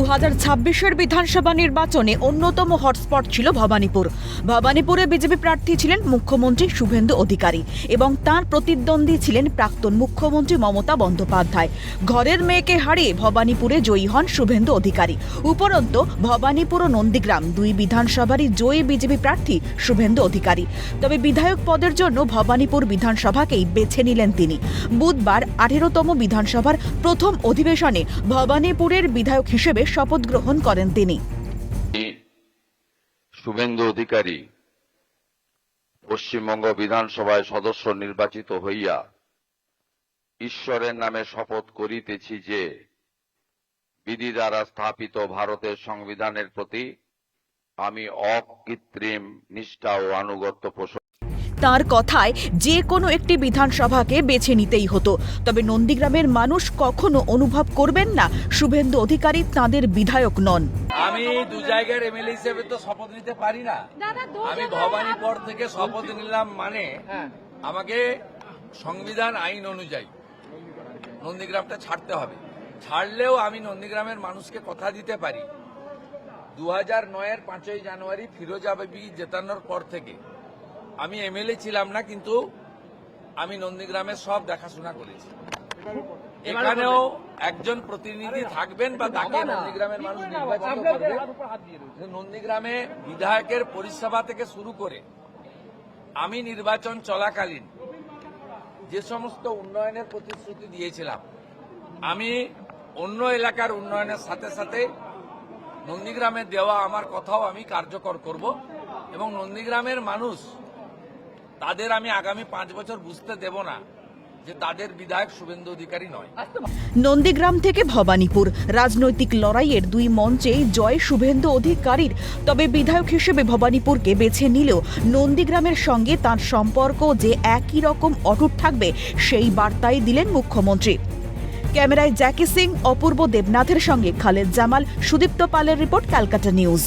2026-এর বিধানসভা নির্বাচনে অন্যতম হটস্পট ছিল ভবানীপুর। ভবানীপুরে বিজেপি প্রার্থী ছিলেন মুখ্যমন্ত্রী শুভেন্দু অধিকারী এবং তার প্রতিদ্বন্দ্বী ছিলেন প্রাক্তন মুখ্যমন্ত্রী মমতা বন্দ্যোপাধ্যায়। ঘরের মেয়েকে হারিয়ে ভবানীপুরে জয়ী হন শুভেন্দু অধিকারী। উপরন্তু ভবানীপুর ও নন্দীগ্রাম দুই বিধানসভারই জয়ী বিজেপি প্রার্থী শুভেন্দু অধিকারী। তবে বিধায়ক পদের জন্য ভবানীপুর বিধানসভাকেই বেছে নিলেন তিনি। বুধবার 18তম বিধানসভার প্রথম অধিবেশনে ভবানীপুরের বিধায়ক হিসেবে শপথ গ্রহণ করেন তিনি। শুভেন্দু অধিকারী পশ্চিমবঙ্গ বিধানসভায় সদস্য নির্বাচিত হইয়া ঈশ্বরের নামে শপথ করিতেছি যে বিধি দ্বারা স্থাপিত ভারতের সংবিধানের প্রতি আমি অকৃত্রিম নিষ্ঠা ও আনুগত্য পোষণ। তার কথায় যে কোনো একটি বিধানসভাকে বেছে নিতেই হতো, তবে নন্দীগ্রামের মানুষ কখনো অনুভব করবেন না শুভেন্দু অধিকারী তাঁদের বিধায়ক নন। আমি দু জায়গার এমএলএ হিসেবে তো শপথ নিতে পারি না। আমি ভবানীপুর থেকে শপথ নিলাম, মানে আমাকে সংবিধান আইন অনুযায়ী নন্দীগ্রামটা ছাড়তে হবে। ছাড়লেও আমি নন্দীগ্রামের মানুষকে কথা দিতে পারি, 2009-এর 5ই জানুয়ারি ফিরোজা বিবি জেতানোর পর থেকে আমি এমএলএ ছিলাম না, কিন্তু আমি নন্দীগ্রামের সব দেখাশোনা করেছি। এখানেও একজন প্রতিনিধি থাকবেন বা তাকে নন্দীগ্রামের মানুষ নির্বাচিত করবে। নন্দীগ্রামে বিধায়কের পরিষেবা থেকে শুরু করে আমি নির্বাচন চলাকালীন যে সমস্ত উন্নয়নের প্রতিশ্রুতি দিয়েছিলাম, আমি অন্য এলাকার উন্নয়নের সাথে সাথে নন্দীগ্রামে দেওয়া আমার কথাও আমি কার্যকর করব এবং নন্দীগ্রামের মানুষ তাদের আমি আগামী 5 বছর বুঝতে দেব না যে তাদের বিধায়ক শুভেন্দু অধিকারী নয়। নন্দীগ্রাম থেকে ভবানীপুর রাজনৈতিক লড়াইয়ের দুই মঞ্চেই জয় শুভেন্দু অধিকারীর। তবে বিধায়ক হিসেবে ভবানীপুরকে বেছে নিলেও নন্দীগ্রামের সঙ্গে তার সম্পর্ক যে একই রকম অটুট থাকবে সেই বার্তাই দিলেন মুখ্যমন্ত্রী। ক্যামেরায় জ্যাকি সিং, অপূর্ব দেবনাথের সঙ্গে খালেদ জামাল, সুদীপ্ত পালের রিপোর্ট, ক্যালকাটা নিউজ।